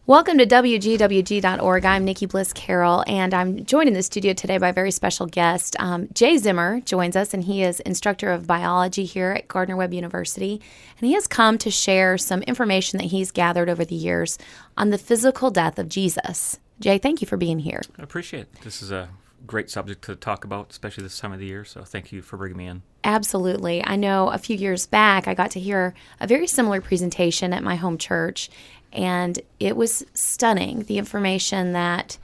Welcome to WGWG.org. I'm Nikki Bliss Carroll, and I'm joined in the studio today by a very special guest. Jay Zimmer joins us, and he is instructor of biology here at Gardner-Webb University. And he has come to share some information that he's gathered over the years on the physical death of Jesus. Jay, thank you for being here. I appreciate it. This is a great subject to talk about, especially this time of the year, so thank you for bringing me in. Absolutely. I know a few years back I got to hear a very similar presentation at my home church, and it was stunning, the information that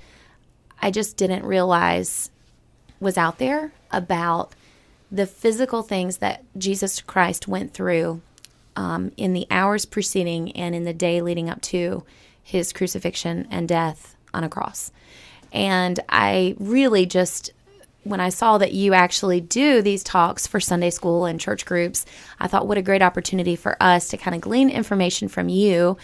I just didn't realize was out there about the physical things that Jesus Christ went through in the hours preceding and in the day leading up to his crucifixion and death on a cross. And I really just, when I saw that you actually do these talks for Sunday school and church groups, I thought what a great opportunity for us to kind of glean information from you,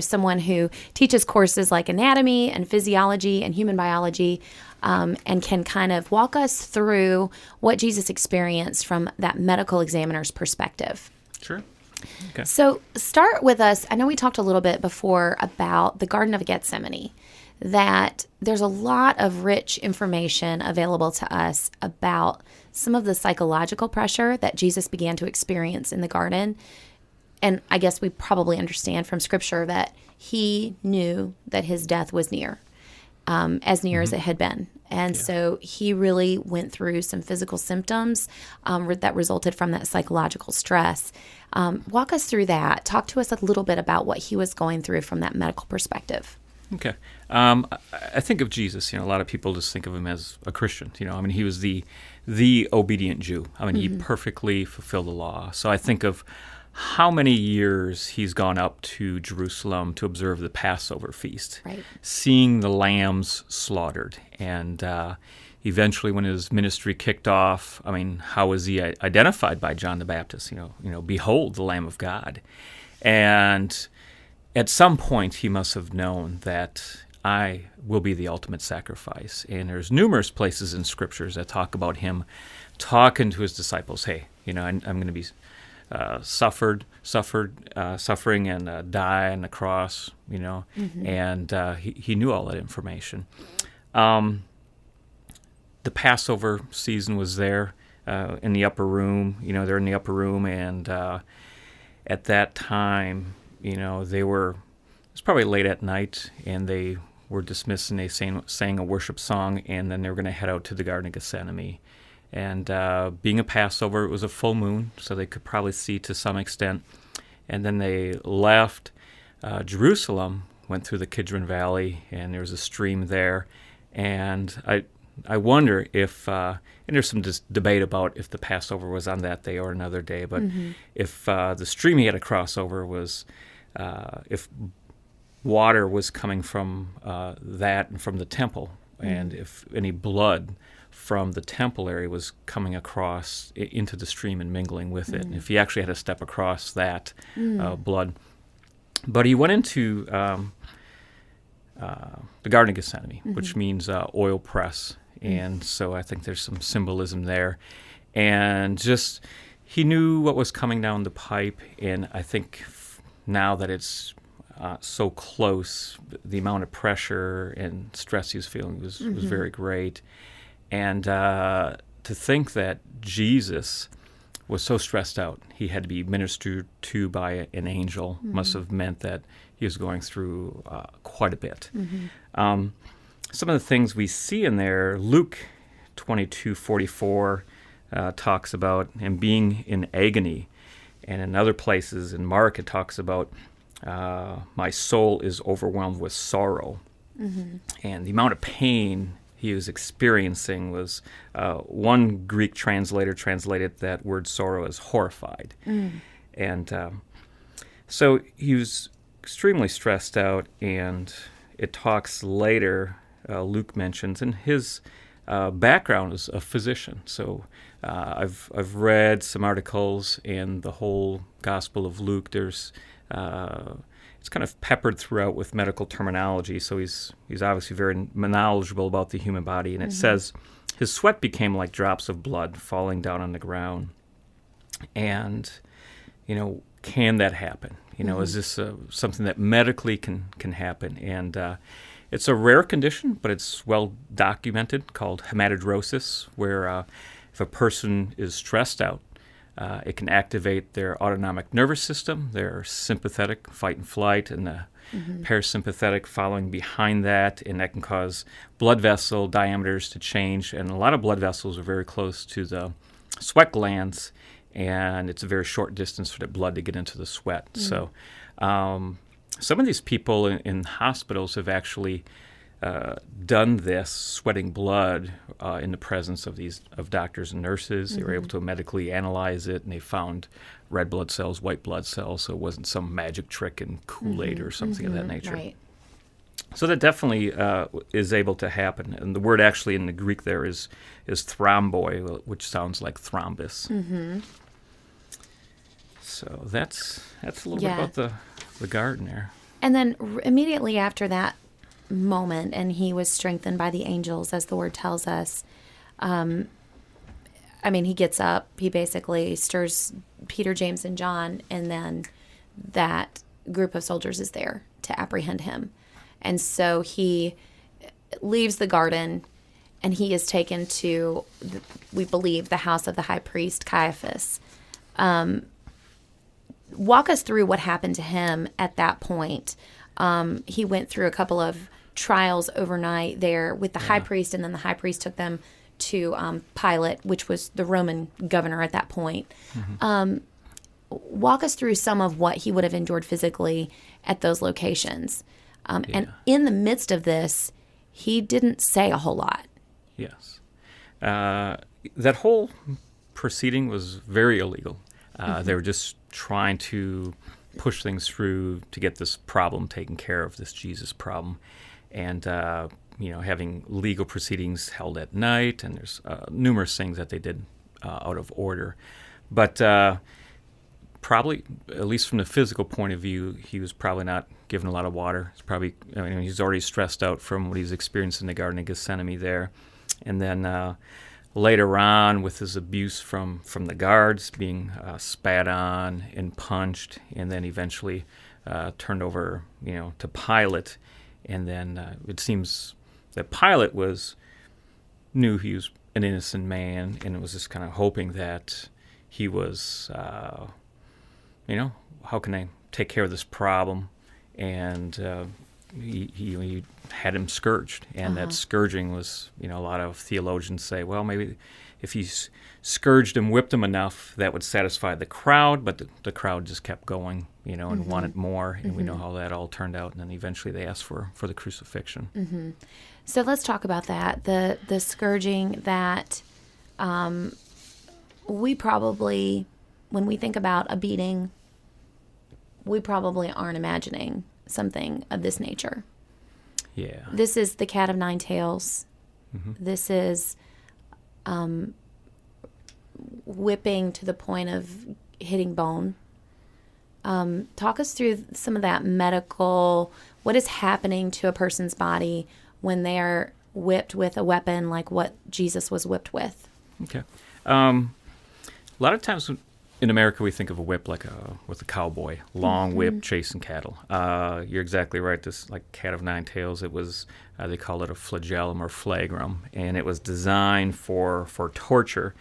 someone who teaches courses like anatomy and physiology and human biology, and can kind of walk us through what Jesus experienced from that medical examiner's perspective. Sure. Okay. So start with us. I know we talked a little bit before about the Garden of Gethsemane, that there's a lot of rich information available to us about some of the psychological pressure that Jesus began to experience in the garden. And I guess we probably understand from Scripture that he knew that his death was near, as near as it had been. And so he really went through some physical symptoms that resulted from that psychological stress. Walk us through that. Talk to us a little bit about what he was going through from that medical perspective. Okay. I think of Jesus, a lot of people just think of him as a Christian. He was the obedient Jew. He perfectly fulfilled the law. So I think of how many years he's gone up to Jerusalem to observe the Passover feast, right, seeing the lambs slaughtered. And eventually when his ministry kicked off, how was he identified by John the Baptist? Behold, the Lamb of God. And at some point, he must have known that I will be the ultimate sacrifice. And there's numerous places in Scriptures that talk about him talking to his disciples, hey, I'm going to be suffering and die on the cross, and he knew all that information. The Passover season was there in the upper room. They're in the upper room, and at that time, it was probably late at night, and they were dismissed, and they sang a worship song, and then they were going to head out to the Garden of Gethsemane. And being a Passover, it was a full moon, so they could probably see to some extent. And then they left Jerusalem, went through the Kidron Valley, and there was a stream there. And I wonder if, and there's some debate about if the Passover was on that day or another day, but if the stream he had to cross over was, if water was coming from that and from the temple, and if any blood from the temple area was coming across into the stream and mingling with it, and if he actually had to step across that blood. But he went into the Garden of Gethsemane, which means oil press, and so I think there's some symbolism there. And just, he knew what was coming down the pipe, and I think now that it's so close, the amount of pressure and stress he was feeling was very great. And to think that Jesus was so stressed out, he had to be ministered to by an angel, must have meant that he was going through quite a bit. Some of the things we see in there, Luke 22:44 talks about him being in agony. And in other places, in Mark, it talks about my soul is overwhelmed with sorrow. And the amount of pain he was experiencing was, one Greek translator translated that word sorrow as horrified. And so he was extremely stressed out, and it talks later, Luke mentions, and his background is a physician. So I've read some articles in the whole Gospel of Luke. There's it's kind of peppered throughout with medical terminology, so he's obviously very knowledgeable about the human body. And it says, his sweat became like drops of blood falling down on the ground. And, can that happen? Is this something that medically can happen? And it's a rare condition, but it's well documented, called hematidrosis, where if a person is stressed out, it can activate their autonomic nervous system, their sympathetic, fight and flight, and the parasympathetic following behind that, and that can cause blood vessel diameters to change. And a lot of blood vessels are very close to the sweat glands, and it's a very short distance for the blood to get into the sweat. So some of these people in hospitals have actually done this, sweating blood in the presence of doctors and nurses. They were able to medically analyze it, and they found red blood cells, white blood cells, so it wasn't some magic trick in Kool-Aid or something of that nature. Right. So that definitely is able to happen. And the word actually in the Greek there is thromboi, which sounds like thrombus. So that's a little bit about the garden there. And then immediately after that moment, and he was strengthened by the angels, as the word tells us, he gets up, he basically stirs Peter, James, and John, and then that group of soldiers is there to apprehend him. And so he leaves the garden, and he is taken to, we believe, the house of the high priest Caiaphas. Walk us through what happened to him at that point. He went through a couple of trials overnight there with the high priest, and then the high priest took them to Pilate, which was the Roman governor at that point. Walk us through some of what he would have endured physically at those locations. And in the midst of this, he didn't say a whole lot. Yes. That whole proceeding was very illegal. They were just trying to push things through to get this problem taken care of, this Jesus problem. And, having legal proceedings held at night, and there's numerous things that they did out of order. But probably, at least from the physical point of view, he was probably not given a lot of water. He's already stressed out from what he's experienced in the Garden of Gethsemane there. And then later on, with his abuse from the guards, being spat on and punched, and then eventually turned over, to Pilate. And then it seems that Pilate knew he was an innocent man, and it was just kind of hoping that he was, how can I take care of this problem? And he had him scourged, and that scourging was, a lot of theologians say, well, maybe if he scourged him, whipped him enough, that would satisfy the crowd, but the crowd just kept going, and wanted more, and we know how that all turned out, and then eventually they asked for the crucifixion. So let's talk about that, the scourging that we probably, when we think about a beating, we probably aren't imagining something of this nature. Yeah. This is the cat of nine tails. This is whipping to the point of hitting bone. Talk us through some of that medical, what is happening to a person's body when they are whipped with a weapon like what Jesus was whipped with. Okay. A lot of times in America we think of a whip like with a cowboy, long whip chasing cattle. You're exactly right. This like cat of nine tails, it was, they call it a flagellum or flagrum, and it was designed for torture.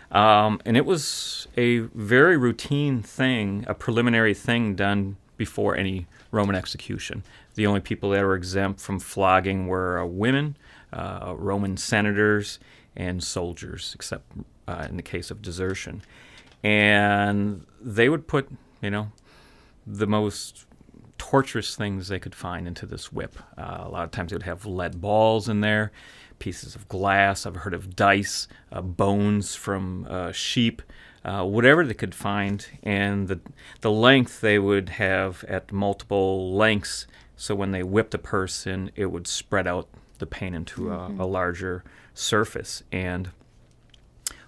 And it was a very routine thing, a preliminary thing done before any Roman execution. The only people that were exempt from flogging were women, Roman senators, and soldiers, except in the case of desertion. And they would put, the most torturous things they could find into this whip. A lot of times they would have lead balls in there, pieces of glass. I've heard of dice, bones from sheep, whatever they could find. And the length they would have at multiple lengths, so when they whipped a person, it would spread out the pain into a larger surface. And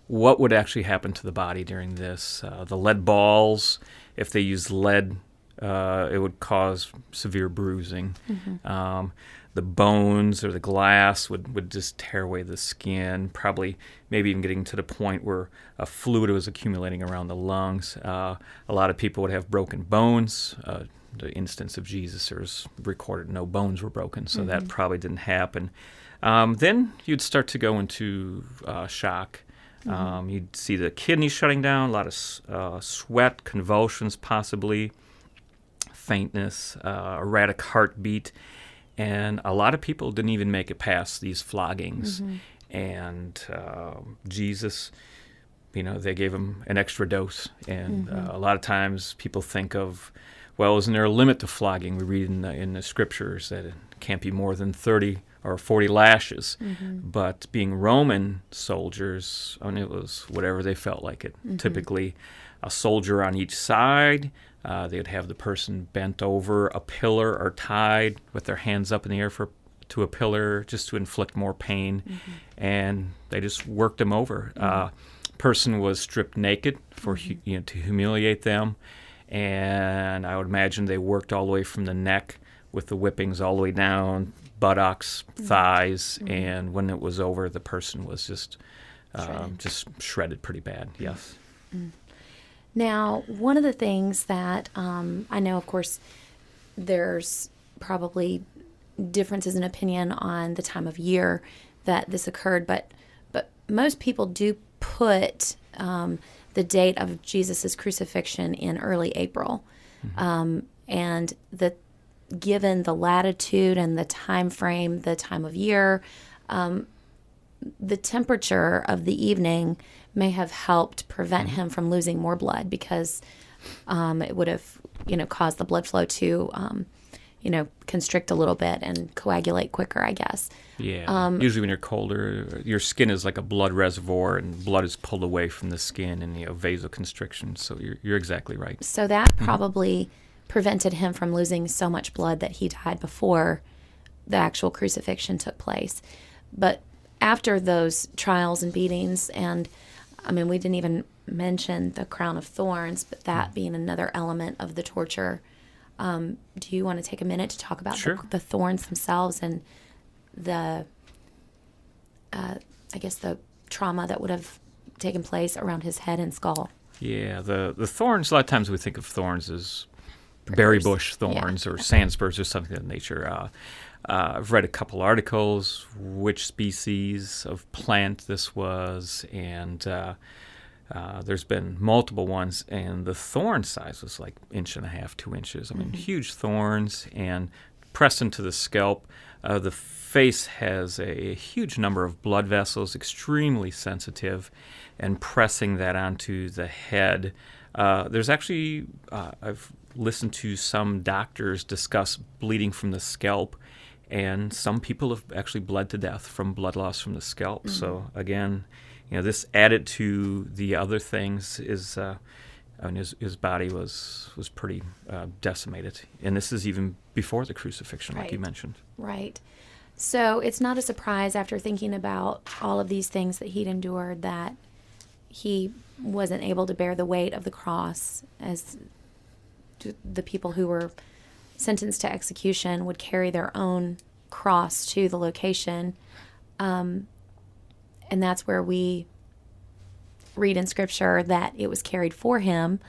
what would actually happen to the body during this? The lead balls, if they used lead it would cause severe bruising. The bones or the glass would just tear away the skin, probably maybe even getting to the point where a fluid was accumulating around the lungs. A lot of people would have broken bones. The instance of Jesus, there's recorded no bones were broken, so that probably didn't happen. Then you'd start to go into shock. You'd see the kidneys shutting down, a lot of sweat, convulsions possibly, faintness, erratic heartbeat, and a lot of people didn't even make it past these floggings. And Jesus, they gave him an extra dose. And a lot of times people think of, well, isn't there a limit to flogging? We read in the scriptures that it can't be more than 30 or 40 lashes. But being Roman soldiers, it was whatever they felt like it. Typically, a soldier on each side. They would have the person bent over a pillar or tied with their hands up in the air to a pillar just to inflict more pain. And they just worked them over. Person was stripped naked to humiliate them. And I would imagine they worked all the way from the neck with the whippings all the way down, buttocks, thighs, and when it was over, the person was just shredded pretty bad. Yes. Now, one of the things that I know, of course, there's probably differences in opinion on the time of year that this occurred, but most people do put the date of Jesus' crucifixion in early April, and given the latitude and the time frame, the time of year, the temperature of the evening may have helped prevent him from losing more blood, because it would have, caused the blood flow to, constrict a little bit and coagulate quicker, I guess. Yeah. Usually when you're colder, your skin is like a blood reservoir, and blood is pulled away from the skin in vasoconstriction. So you're exactly right. So that probably prevented him from losing so much blood that he died before the actual crucifixion took place. But after those trials and beatings, and we didn't even mention the crown of thorns, but that being another element of the torture. Do you want to take a minute to talk about the thorns themselves and the trauma that would have taken place around his head and skull? Yeah, the thorns, a lot of times we think of thorns as berry bush thorns or sand spurs or something of that nature. I've read a couple articles, which species of plant this was, and there's been multiple ones, and the thorn size was like 1.5 to 2 inches. Huge thorns, and pressed into the scalp. The face has a huge number of blood vessels, extremely sensitive, and pressing that onto the head. There's actually, I've listened to some doctors discuss bleeding from the scalp, and some people have actually bled to death from blood loss from the scalp. So again, this added to the other things is, his body was pretty decimated, and this is even before the crucifixion, like you mentioned. Right. So it's not a surprise, after thinking about all of these things that he'd endured, that he wasn't able to bear the weight of the cross, as the people who were sentenced to execution would carry their own cross to the location. And that's where we read in Scripture that it was carried for him.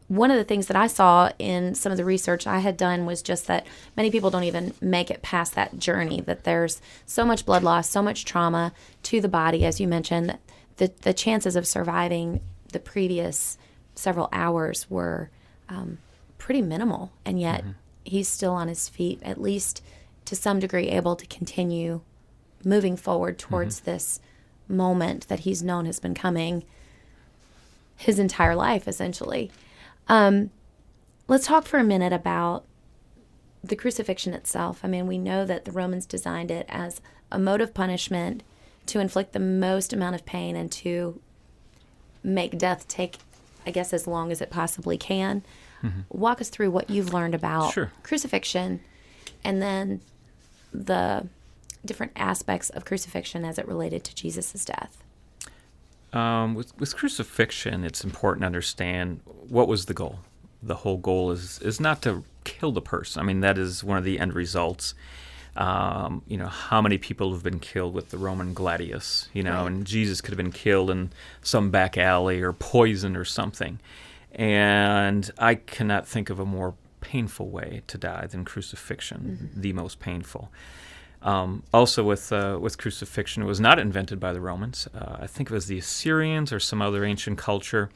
One of the things that I saw in some of the research I had done was just that many people don't even make it past that journey, that there's so much blood loss, so much trauma to the body, as you mentioned, that the chances of surviving the previous several hours were pretty minimal, and yet he's still on his feet, at least to some degree, able to continue moving forward towards this moment that he's known has been coming his entire life, essentially. Let's talk for a minute about the crucifixion itself. We know that the Romans designed it as a mode of punishment to inflict the most amount of pain and to make death take, I guess, as long as it possibly can. Walk us through what you've learned about crucifixion, and then the different aspects of crucifixion as it related to Jesus' death. With crucifixion, it's important to understand what was the goal. The whole goal is not to kill the person. I mean, that is one of the end results. How many people have been killed with the Roman gladius, Right. and Jesus could have been killed in some back alley or poisoned or something. And I cannot think of a more painful way to die than crucifixion, the most painful. Also, with crucifixion, it was not invented by the Romans. I think it was the Assyrians or some other ancient culture.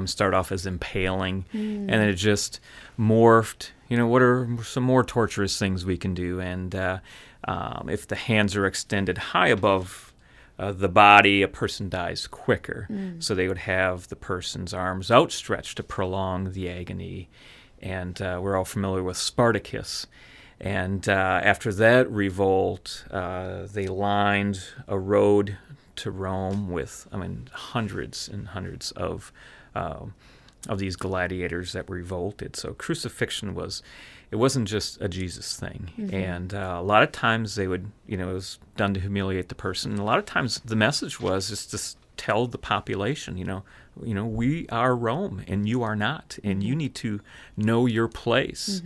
Started off as impaling, and then it just morphed. What are some more torturous things we can do? And if the hands are extended high above the body, a person dies quicker. So they would have the person's arms outstretched to prolong the agony. And we're all familiar with Spartacus. And after that revolt, they lined a road to Rome with, hundreds and hundreds of these gladiators that revolted. So crucifixion it wasn't just a Jesus thing. And a lot of times they would, it was done to humiliate the person. And a lot of times the message was just to tell the population, we are Rome and you are not, and you need to know your place.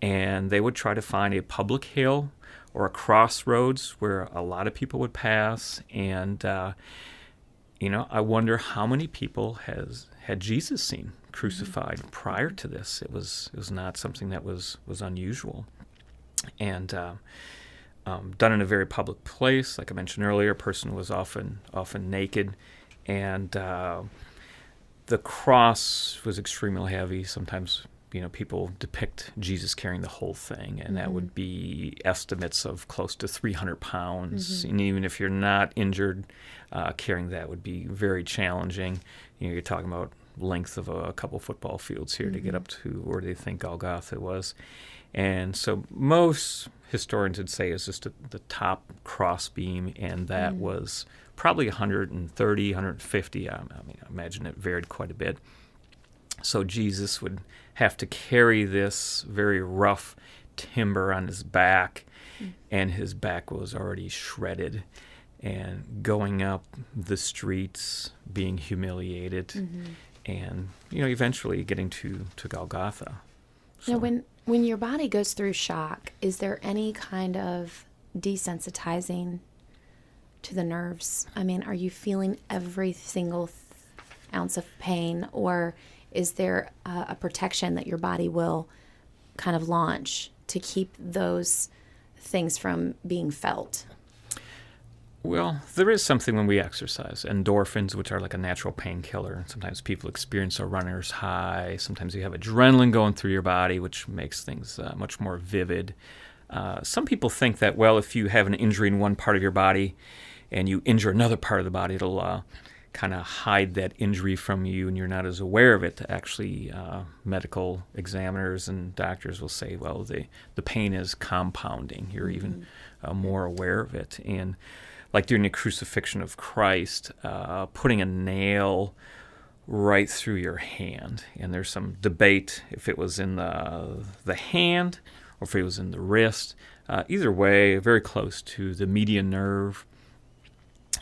And they would try to find a public hill or a crossroads where a lot of people would pass. And, I wonder how many people had Jesus seen crucified prior to this. It was not something that was unusual. And done in a very public place. Like I mentioned earlier, a person was often naked. And the cross was extremely heavy. Sometimes people depict Jesus carrying the whole thing, and that would be estimates of close to 300 pounds. And even if you're not injured, carrying that would be very challenging. You're talking about length of a couple football fields here to get up to where they think Golgotha was. And so most historians would say it's just the top cross beam, and that was probably 130, 150. I imagine it varied quite a bit. So Jesus would have to carry this very rough timber on his back, and his back was already shredded, and going up the streets, being humiliated, and eventually getting to Golgotha. So, Now, when your body goes through shock, is there any kind of desensitizing to the nerves? Are you feeling every single ounce of pain, or is there a protection that your body will kind of launch to keep those things from being felt? Well, there is something when we exercise. Endorphins, which are like a natural painkiller. Sometimes people experience a runner's high. Sometimes you have adrenaline going through your body, which makes things much more vivid. Some people think that, if you have an injury in one part of your body and you injure another part of the body, it'll kind of hide that injury from you, and you're not as aware of it. Actually, medical examiners and doctors will say, the pain is compounding. You're even more aware of it. And like during the crucifixion of Christ, putting a nail right through your hand. And there's some debate if it was in the hand or if it was in the wrist. Either way, very close to the median nerve.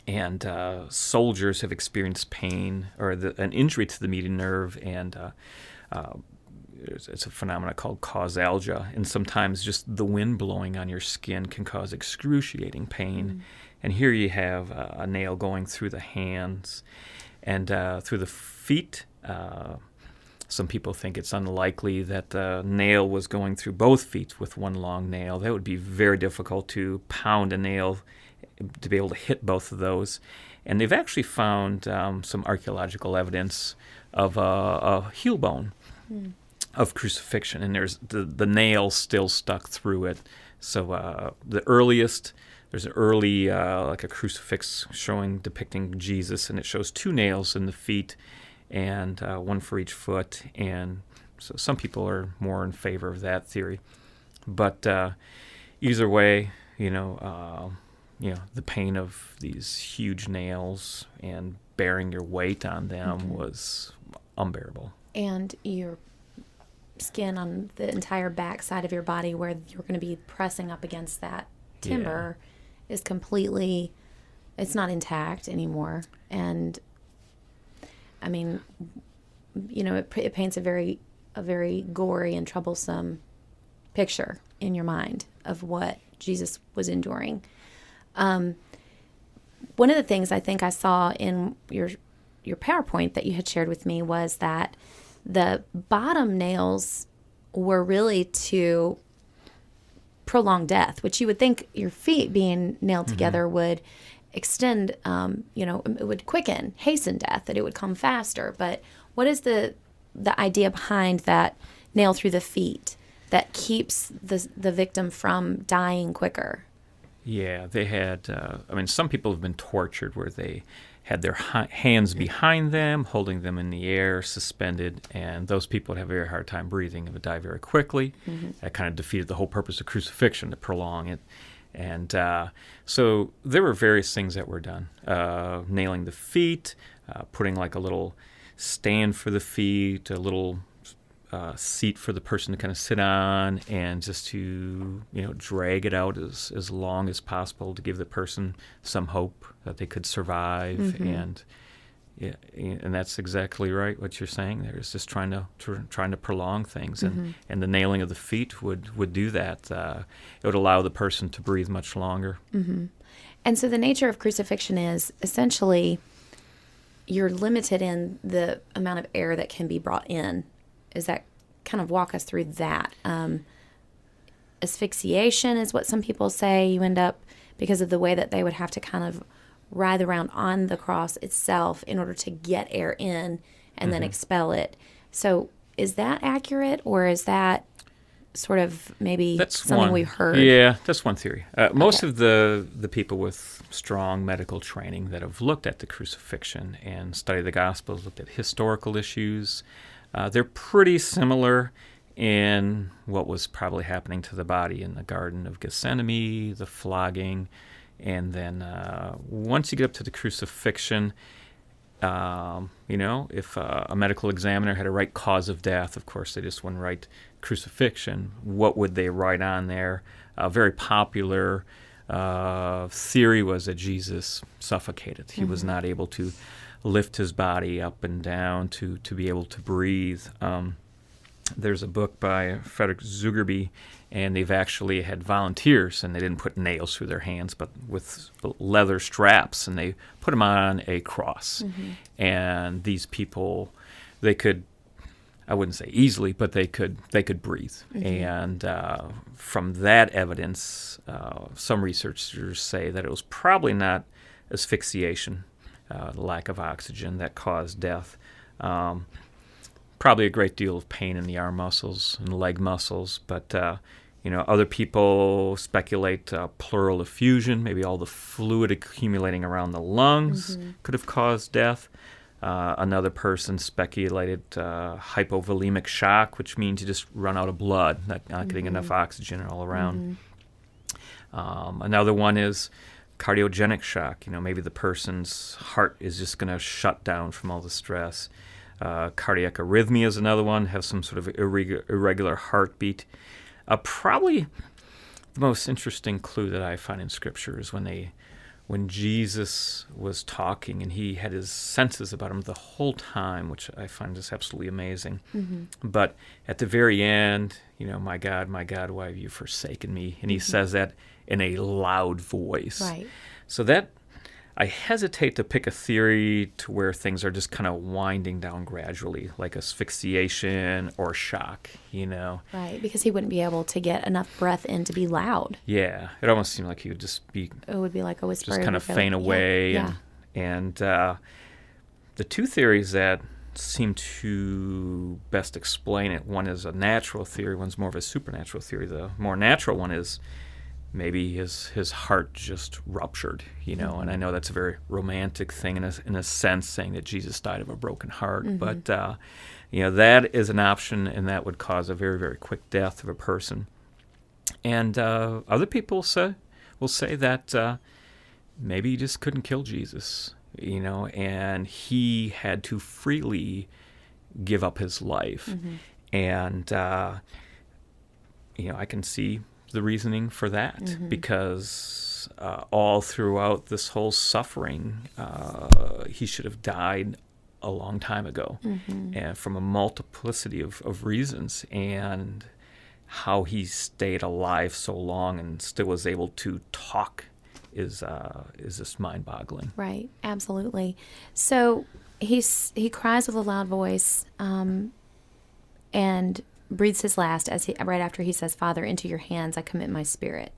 And soldiers have experienced pain or an injury to the median nerve, and it's a phenomenon called causalgia. And sometimes just the wind blowing on your skin can cause excruciating pain. And here you have a nail going through the hands and through the feet. Some people think it's unlikely that the nail was going through both feet with one long nail. That would be very difficult to pound a nail to be able to hit both of those. And they've actually found some archaeological evidence of a heel bone of crucifixion, and there's the nail still stuck through it. So there's an early like a crucifix depicting Jesus, and it shows two nails in the feet and one for each foot. And so some people are more in favor of that theory. But either way, the pain of these huge nails and bearing your weight on them was unbearable. And your skin on the entire back side of your body where you're going to be pressing up against that timber is completely, it's not intact anymore. And I mean, it paints a very gory and troublesome picture in your mind of what Jesus was enduring. One of the things I think I saw in your PowerPoint that you had shared with me was that the bottom nails were really to prolong death, which you would think your feet being nailed together would extend, it would hasten death, that it would come faster. But what is the idea behind that nail through the feet that keeps the victim from dying quicker? Yeah, they had, some people have been tortured where they had their hands behind them, holding them in the air, suspended, and those people would have a very hard time breathing and would die very quickly. That kind of defeated the whole purpose of crucifixion, to prolong it. And so there were various things that were done. Nailing the feet, putting like a little stand for the feet, a little seat for the person to kind of sit on, and just to drag it out as long as possible to give the person some hope that they could survive. And that's exactly right what you're saying there, is just trying to prolong things. And the nailing of the feet would do that. It would allow the person to breathe much longer. And so the nature of crucifixion is essentially you're limited in the amount of air that can be brought in. Is that kind of walk us through that? Asphyxiation is what some people say. You end up, because of the way that they would have to kind of writhe around on the cross itself in order to get air in and then expel it. So is that accurate, or is that sort of maybe something we've heard? Yeah, that's one theory. Most of the people with strong medical training that have looked at the crucifixion and studied the Gospels, looked at historical issues, they're pretty similar in what was probably happening to the body in the Garden of Gethsemane, the flogging, and then once you get up to the crucifixion, if a medical examiner had a right cause of death, of course they just wouldn't write crucifixion. What would they write on there? A very popular theory was that Jesus suffocated. He was not able to lift his body up and down to be able to breathe. There's a book by Frederick Zugerby, and they've actually had volunteers, and they didn't put nails through their hands, but with leather straps, and they put them on a cross. And these people, they could, I wouldn't say easily, but they could breathe. And from that evidence, some researchers say that it was probably not asphyxiation, the lack of oxygen, that caused death. Probably a great deal of pain in the arm muscles and leg muscles, but other people speculate pleural effusion, maybe all the fluid accumulating around the lungs could have caused death. Another person speculated hypovolemic shock, which means you just run out of blood, not getting enough oxygen all around. Another one is cardiogenic shock. Maybe the person's heart is just going to shut down from all the stress. Cardiac arrhythmia is another one, have some sort of irregular heartbeat. Probably the most interesting clue that I find in Scripture is when Jesus was talking and he had his senses about him the whole time, which I find just absolutely amazing. But at the very end, my God, why have you forsaken me? And he says that in a loud voice. Right. So that, I hesitate to pick a theory to where things are just kind of winding down gradually, like asphyxiation or shock, Right, because he wouldn't be able to get enough breath in to be loud. Yeah, it almost seemed like he would just be... It would be like a whisper. Just kind of faint away. Yeah. And the two theories that seem to best explain it, one is a natural theory, one's more of a supernatural theory. The more natural one is maybe his heart just ruptured, and I know that's a very romantic thing in a sense, saying that Jesus died of a broken heart, but that is an option, and that would cause a very, very quick death of a person. And other people will say that maybe he just couldn't kill Jesus, and he had to freely give up his life. And I can see the reasoning for that, because all throughout this whole suffering, he should have died a long time ago, and from a multiplicity of reasons, and how he stayed alive so long and still was able to talk is just mind-boggling. Right, absolutely. So he cries with a loud voice and breathes his last right after he says, "Father, into your hands I commit my spirit,"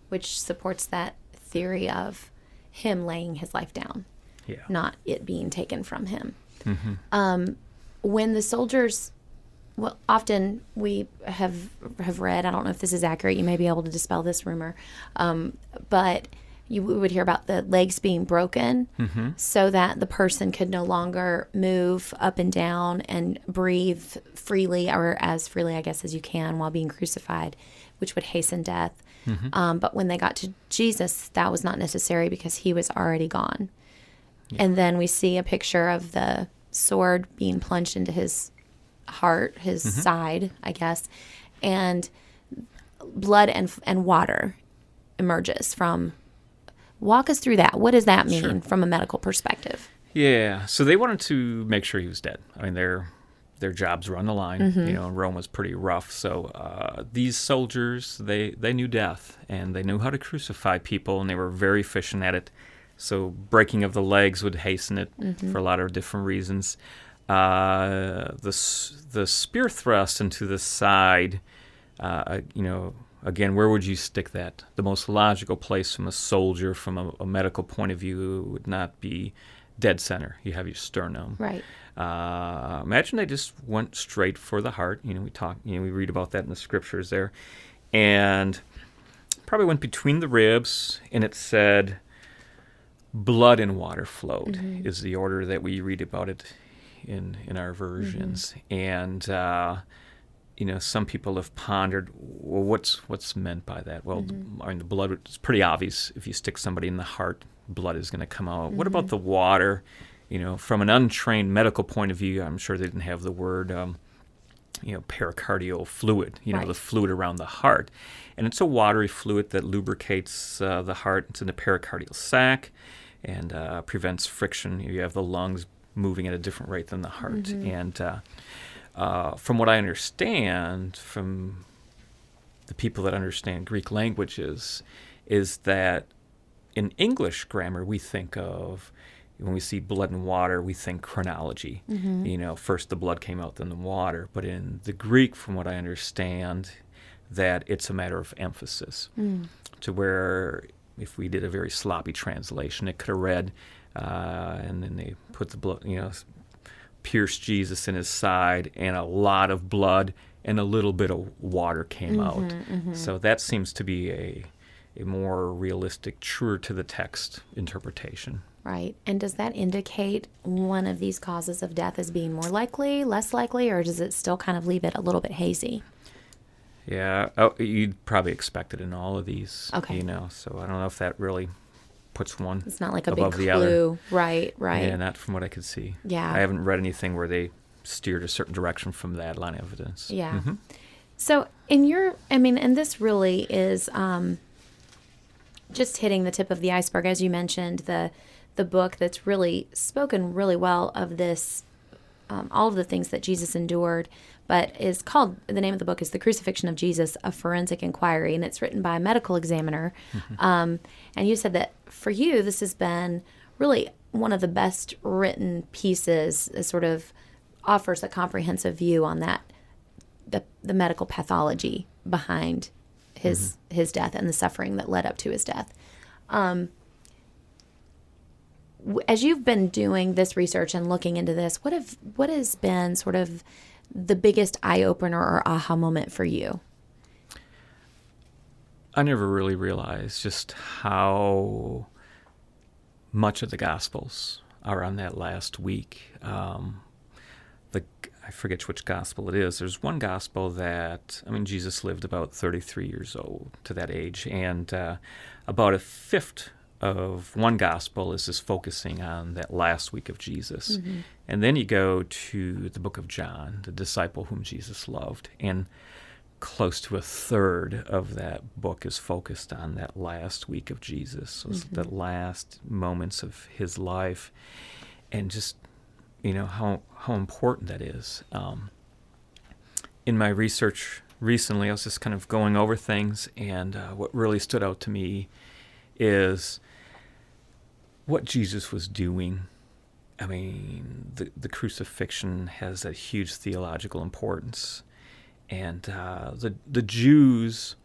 which supports that theory of him laying his life down, not it being taken from him. When the soldiers, well, often we have read, I don't know if this is accurate, you may be able to dispel this rumor, but you would hear about the legs being broken so that the person could no longer move up and down and breathe freely, or as freely, I guess, as you can while being crucified, which would hasten death. But when they got to Jesus, that was not necessary because he was already gone. And then we see a picture of the sword being plunged into his heart, his side, I guess, and blood and water emerges from. Walk us through that. What does that mean from a medical perspective? Yeah, so they wanted to make sure he was dead. I mean, their jobs were on the line. And Rome was pretty rough. So these soldiers, they knew death, and they knew how to crucify people, and they were very efficient at it. So breaking of the legs would hasten it for a lot of different reasons. The spear thrust into the side, again, where would you stick that? The most logical place from a soldier, from a medical point of view, would not be dead center. You have your sternum. Right. Imagine they just went straight for the heart. We read about that in the scriptures there, and probably went between the ribs, and it said, blood and water flowed is the order that we read about it in our versions. And some people have pondered, well, what's meant by that? Well, I mean, the blood, it's pretty obvious. If you stick somebody in the heart, blood is going to come out. What about the water? From an untrained medical point of view, I'm sure they didn't have the word, pericardial fluid, the fluid around the heart. And it's a watery fluid that lubricates the heart. It's in the pericardial sac and prevents friction. You have the lungs moving at a different rate than the heart. And from what I understand from the people that understand Greek languages, is that in English grammar we think of, when we see blood and water, we think chronology. First the blood came out, then the water. But in the Greek, from what I understand, that it's a matter of emphasis. To where if we did a very sloppy translation, it could have read, and then they put the blood, pierced Jesus in his side, and a lot of blood and a little bit of water came out. So that seems to be a more realistic, truer to the text interpretation. Right. And does that indicate one of these causes of death as being more likely, less likely, or does it still kind of leave it a little bit hazy? Yeah, you'd probably expect it in all of these. Okay. So I don't know if that really puts one. It's not like a above big the clue. Other. Right. Yeah, not from what I could see. Yeah. I haven't read anything where they steered a certain direction from that line of evidence. Yeah. So and this really is just hitting the tip of the iceberg, as you mentioned, the book that's really spoken really well of this, all of the things that Jesus endured, but is called, the name of the book is The Crucifixion of Jesus, A Forensic Inquiry, and it's written by a medical examiner. And you said that for you, this has been really one of the best written pieces. It sort of offers a comprehensive view on that, the medical pathology behind his death and the suffering that led up to his death. As you've been doing this research and looking into this, what has been sort of the biggest eye-opener or aha moment for you? I never really realized just how much of the Gospels are on that last week. I forget which gospel it is. There's one gospel that, Jesus lived about 33 years old to that age, and about a fifth of one gospel is just focusing on that last week of Jesus. And then you go to the book of John, the disciple whom Jesus loved, and close to a third of that book is focused on that last week of Jesus, the last moments of his life. And just, how important that is. In my research recently, I was just kind of going over things, and what really stood out to me is what Jesus was doing. I mean, the crucifixion has a huge theological importance, and the Jews,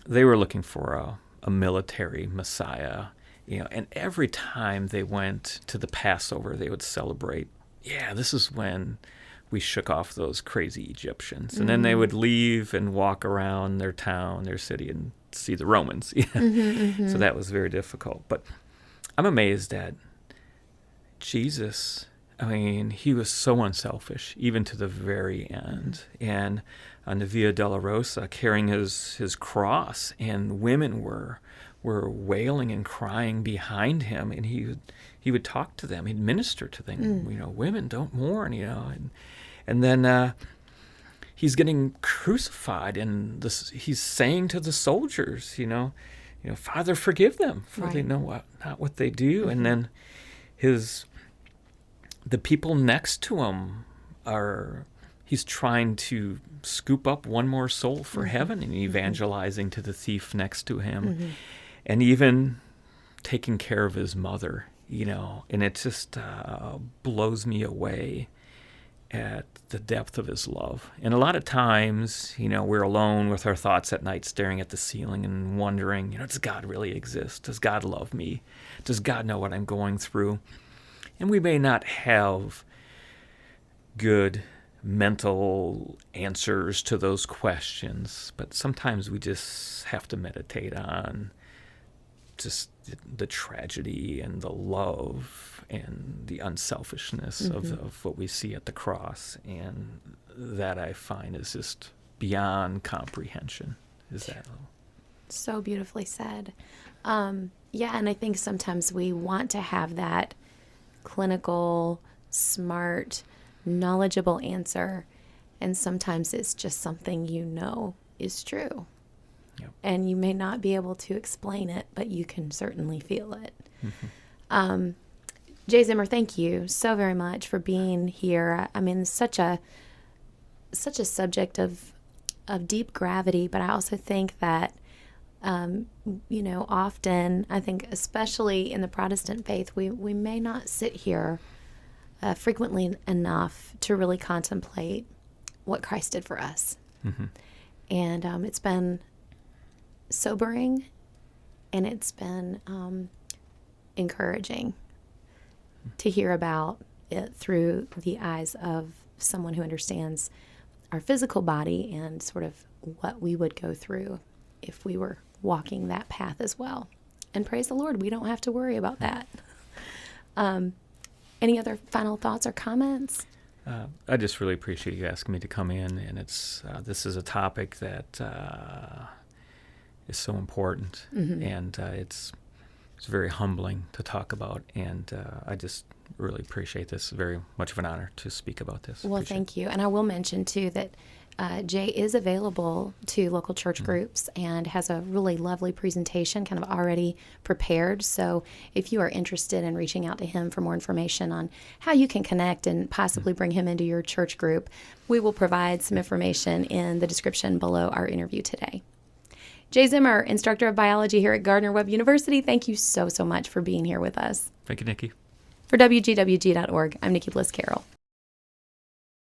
they were looking for a military Messiah, and every time they went to the Passover, they would celebrate, this is when we shook off those crazy Egyptians. And then they would leave and walk around their town, their city, and see the Romans. So that was very difficult. But I'm amazed at Jesus. I mean, he was so unselfish, even to the very end. And on the Via Dolorosa, carrying his cross, and women were wailing and crying behind him, and he would talk to them, he'd minister to them. Women, don't mourn, and then he's getting crucified, and he's saying to the soldiers, Father, forgive them, for they know not what they do. And then the people next to him he's trying to scoop up one more soul for heaven, and evangelizing to the thief next to him, and even taking care of his mother, and it just blows me away at the depth of his love. And a lot of times, we're alone with our thoughts at night, staring at the ceiling and wondering, does God really exist? Does God love me? Does God know what I'm going through? And we may not have good mental answers to those questions, but sometimes we just have to meditate on just the tragedy and the love and the unselfishness of what we see at the cross. And that, I find, is just beyond comprehension. Is that so beautifully said? And I think sometimes we want to have that clinical, smart, knowledgeable answer, and sometimes it's just something is true. Yep. And you may not be able to explain it, but you can certainly feel it. Jay Zimmer, thank you so very much for being here. I mean, such a subject of deep gravity, but I also think that often, I think especially in the Protestant faith, we may not sit here frequently enough to really contemplate what Christ did for us. And it's been sobering, and it's been encouraging to hear about it through the eyes of someone who understands our physical body and sort of what we would go through if we were walking that path as well. And praise the Lord, we don't have to worry about that. Any other final thoughts or comments? I just really appreciate you asking me to come in, and this is a topic that is so important, and it's very humbling to talk about, and I just really appreciate this. Very much of an honor to speak about this. Well, thank you. And I will mention, too, that Jay is available to local church groups and has a really lovely presentation kind of already prepared. So if you are interested in reaching out to him for more information on how you can connect and possibly bring him into your church group, we will provide some information in the description below our interview today. Jay Zimmer, instructor of biology here at Gardner-Webb University, thank you so much for being here with us. Thank you, Nikki. For WGWG.org, I'm Nikki Bliss Carroll.